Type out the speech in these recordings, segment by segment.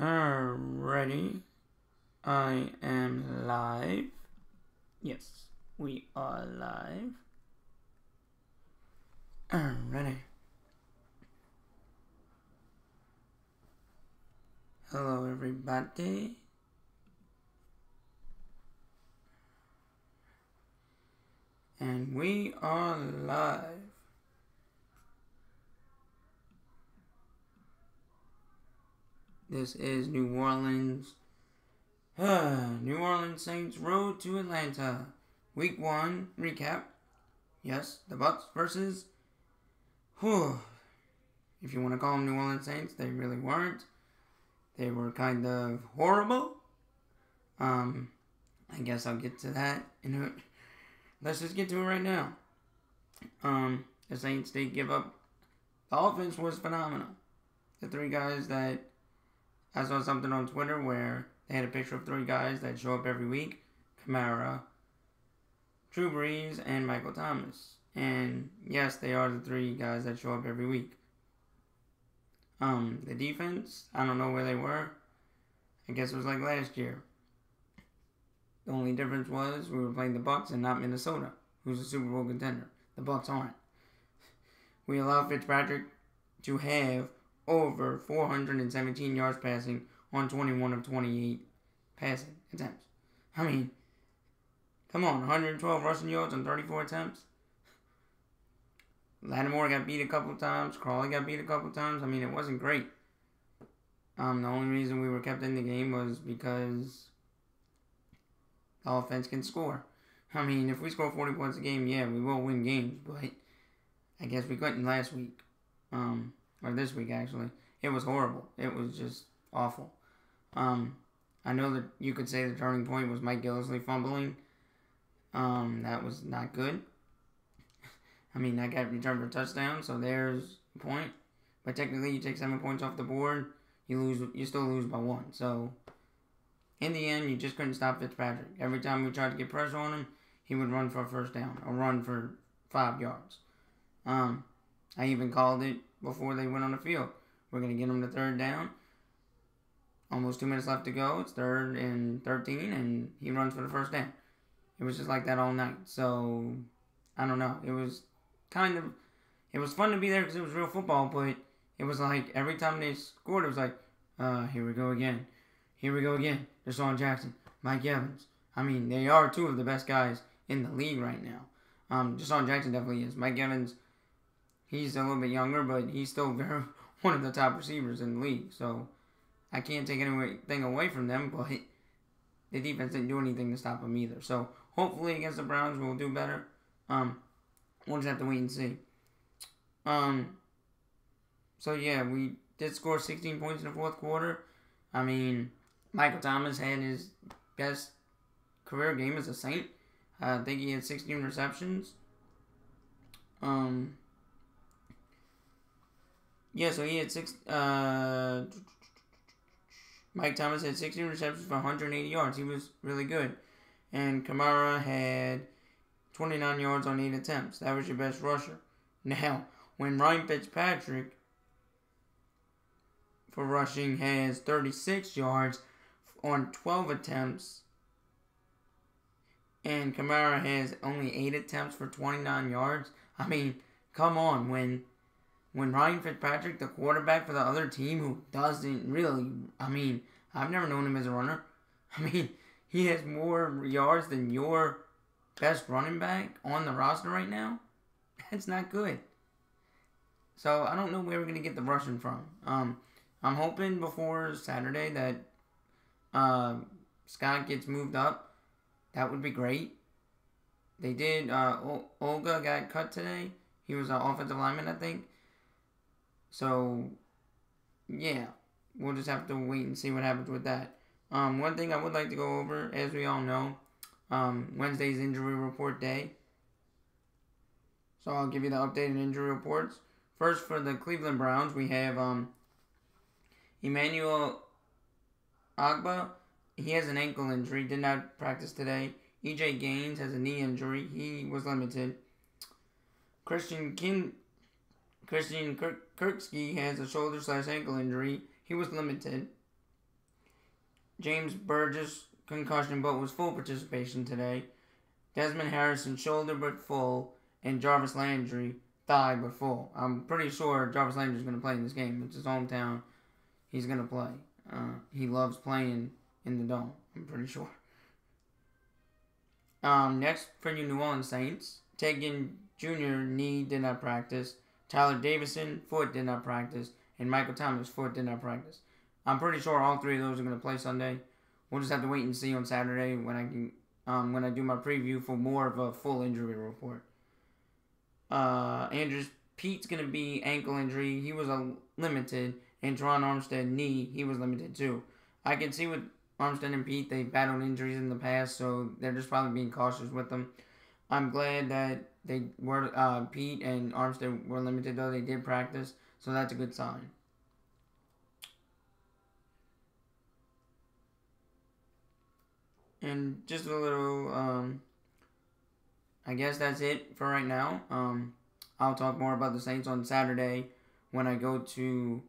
Alrighty, I am live. Yes, we are live. Alrighty. Hello, everybody. And we are live. This is New Orleans. New Orleans Saints road to Atlanta. Week 1 recap. Yes, the Bucs versus. If you want to call them New Orleans Saints, they really weren't. They were kind of horrible. I guess I'll get to that. Let's just get to it right now. The Saints did give up. The offense was phenomenal. The three guys that I saw something on Twitter where they had a picture of three guys that show up every week: Kamara, Drew Brees, and Michael Thomas. And yes, they are the three guys that show up every week. The defense, I don't know where they were. I guess it was like last year. The only difference was we were playing the Bucs and not Minnesota, who's a Super Bowl contender. The Bucs aren't. We allowed Fitzpatrick to have over 417 yards passing on 21 of 28 passing attempts. I mean, come on, 112 rushing yards on 34 attempts. Lattimore got beat a couple times. Crawley got beat a couple times. I mean, it wasn't great. The only reason we were kept in the game was because the offense can score. I mean, if we score 40 points a game, yeah, we will win games. But I guess we couldn't last week. Or this week, actually. It was horrible. It was just awful. I know that you could say the turning point was Mike Gillislee fumbling. That was not good. I mean, that got returned for a touchdown, so there's a point. But technically, you take 7 points off the board, you still lose by 1. So, in the end, you just couldn't stop Fitzpatrick. Every time we tried to get pressure on him, he would run for a first down or run for 5 yards. I even called it before they went on the field. We're going to get him to third down. Almost 2 minutes left to go. It's 3rd and 13, and he runs for the first down. It was just like that all night. So, I don't know. It was fun to be there because it was real football, but it was like every time they scored, it was like, here we go again. Here we go again. Deshaun Jackson, Mike Evans. I mean, they are two of the best guys in the league right now. Deshaun Jackson definitely is. Mike Evans, he's a little bit younger, but he's still one of the top receivers in the league. So I can't take anything away from them, but the defense didn't do anything to stop them either. So hopefully against the Browns we'll do better. We'll just have to wait and see. So yeah, we did score 16 points in the fourth quarter. I mean, Michael Thomas had his best career game as a Saint. I think he had 16 receptions. Yeah, so he had Mike Thomas had 16 receptions for 180 yards. He was really good. And Kamara had 29 yards on 8 attempts. That was your best rusher. Now, when Ryan Fitzpatrick for rushing has 36 yards on 12 attempts, and Kamara has only 8 attempts for 29 yards, I mean, come on. When Ryan Fitzpatrick, the quarterback for the other team who doesn't really, I mean, I've never known him as a runner. I mean, he has more yards than your best running back on the roster right now. That's not good. So I don't know where we're going to get the rushing from. I'm hoping before Saturday that Scott gets moved up. That would be great. They did. Olga got cut today. He was an offensive lineman, I think. So, yeah. We'll just have to wait and see what happens with that. One thing I would like to go over, as we all know, Wednesday's injury report day. So I'll give you the updated injury reports. First, for the Cleveland Browns, we have Emmanuel Agba. He has an ankle injury, did not practice today. EJ Gaines has a knee injury. He was limited. Christian Kirksey has a shoulder/ankle injury. He was limited. James Burgess, concussion, but was full participation today. Desmond Harrison, shoulder but full. And Jarvis Landry, thigh but full. I'm pretty sure Jarvis Landry is going to play in this game. It's his hometown. He's going to play. He loves playing in the dome. I'm pretty sure. Next for your New Orleans Saints, Tegan Jr. knee did not practice. Tyler Davison, foot did not practice. And Michael Thomas, foot did not practice. I'm pretty sure all three of those are going to play Sunday. We'll just have to wait and see on Saturday when I do my preview for more of a full injury report. Andrews Pete's going to be ankle injury. He was limited. And Teron Armstead knee, he was limited too. I can see with Armstead and Pete, they've battled injuries in the past, so they're just probably being cautious with them. I'm glad that they were Pete and Armstead were limited, though they did practice, so that's a good sign. And just a little, I guess that's it for right now. I'll talk more about the Saints on Saturday when I do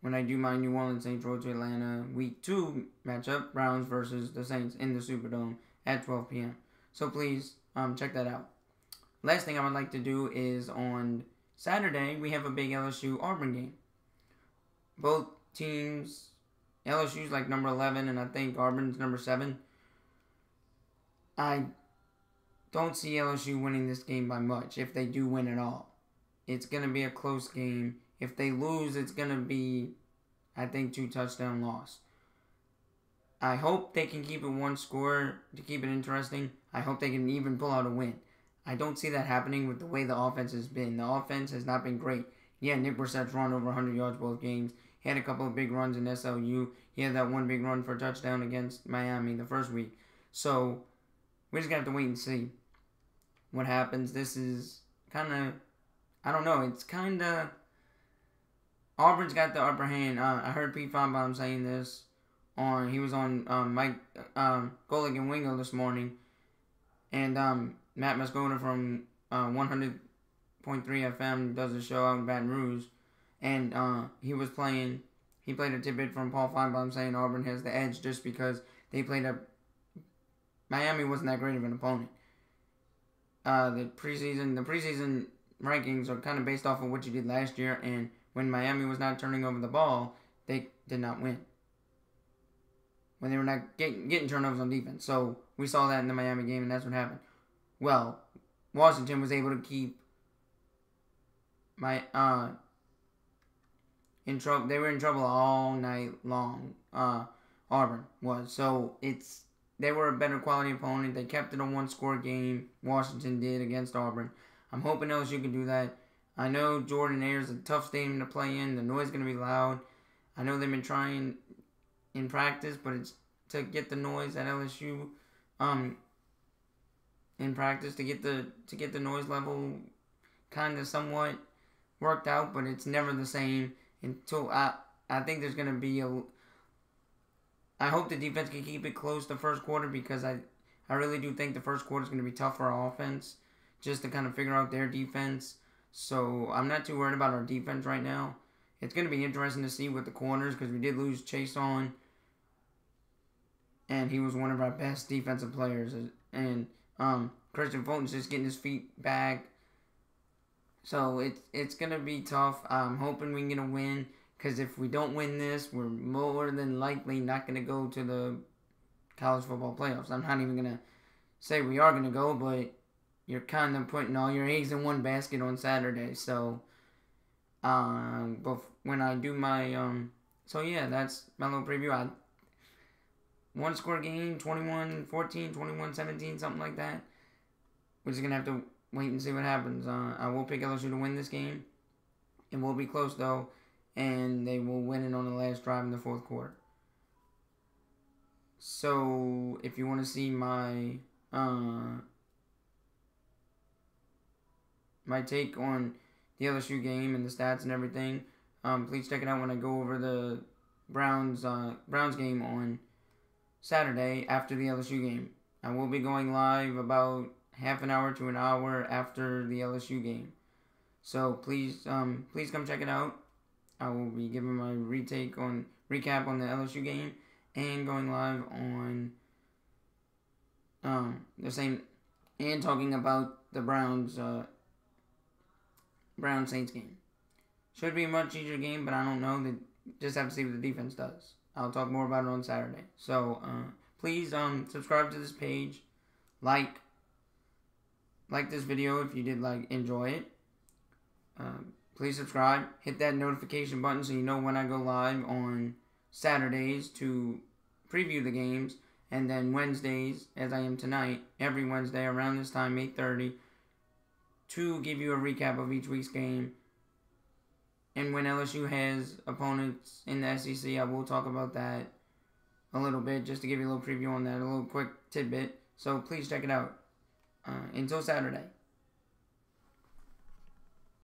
my New Orleans Saints road to Atlanta Week 2 matchup, Browns versus the Saints in the Superdome at 12 p.m. So please check that out. Last thing I would like to do is on Saturday, we have a big LSU-Auburn game. Both teams, LSU's like number 11, and I think Auburn's number 7. I don't see LSU winning this game by much, if they do win at all. It's going to be a close game. If they lose, it's going to be, I think, 2 touchdown loss. I hope they can keep it one score to keep it interesting. I hope they can even pull out a win. I don't see that happening with the way the offense has been. The offense has not been great. Yeah, Nick Brissett's run over 100 yards both games. He had a couple of big runs in SLU. He had that one big run for a touchdown against Miami the first week. So, we're just going to have to wait and see what happens. This is kind of, I don't know, it's kind of, Auburn's got the upper hand. I heard Pete Feinbaum saying this he was on Mike Golick and Wingo this morning, and Matt Moscona from 100.3 FM does a show out in Baton Rouge, and he played a tidbit from Paul Feinbaum saying Auburn has the edge just because Miami wasn't that great of an opponent. The preseason rankings are kind of based off of what you did last year, and when Miami was not turning over the ball, they did not win. When they were not getting turnovers on defense. So, we saw that in the Miami game, and that's what happened. Well, Washington was able to keep in trouble. They were in trouble all night long. Auburn was. So, they were a better quality opponent. They kept it a one-score game. Washington did against Auburn. I'm hoping LSU can do that. I know Jordan Air is a tough stadium to play in. The noise is going to be loud. I know they've been trying in practice, but it's to get the noise at LSU in practice to get the noise level kind of somewhat worked out, but it's never the same until I think there's going to be I hope the defense can keep it close the first quarter, because I really do think the first quarter is going to be tough for our offense just to kind of figure out their defense. So I'm not too worried about our defense right now. It's going to be interesting to see with the corners, because we did lose Chase on, and he was one of our best defensive players. And Christian Fulton's just getting his feet back. So it's going to be tough. I'm hoping we can get a win, because if we don't win this, we're more than likely not going to go to the college football playoffs. I'm not even going to say we are going to go, but you're kind of putting all your eggs in one basket on Saturday. So, but when I do my, so yeah, that's my little preview. One score game, 21-14, 21-17, something like that. We're just going to have to wait and see what happens. I will pick LSU to win this game. It will be close, though, and they will win it on the last drive in the fourth quarter. So, if you want to see my take on the LSU game and the stats and everything, please check it out when I go over the Browns game on Saturday after the LSU game. I will be going live about half an hour to an hour after the LSU game. So please come check it out. I will be giving my recap on the LSU game, and going live on the same, and talking about the Browns Saints game. Should be a much easier game, but I don't know. Just have to see what the defense does. I'll talk more about it on Saturday. So please subscribe to this page, like this video if you did enjoy it. Please subscribe. Hit that notification button so you know when I go live on Saturdays to preview the games, and then Wednesdays, as I am tonight, every Wednesday around this time, 8:30, to give you a recap of each week's game. And when LSU has opponents in the SEC, I will talk about that a little bit, just to give you a little preview on that, a little quick tidbit. So please check it out. Until Saturday.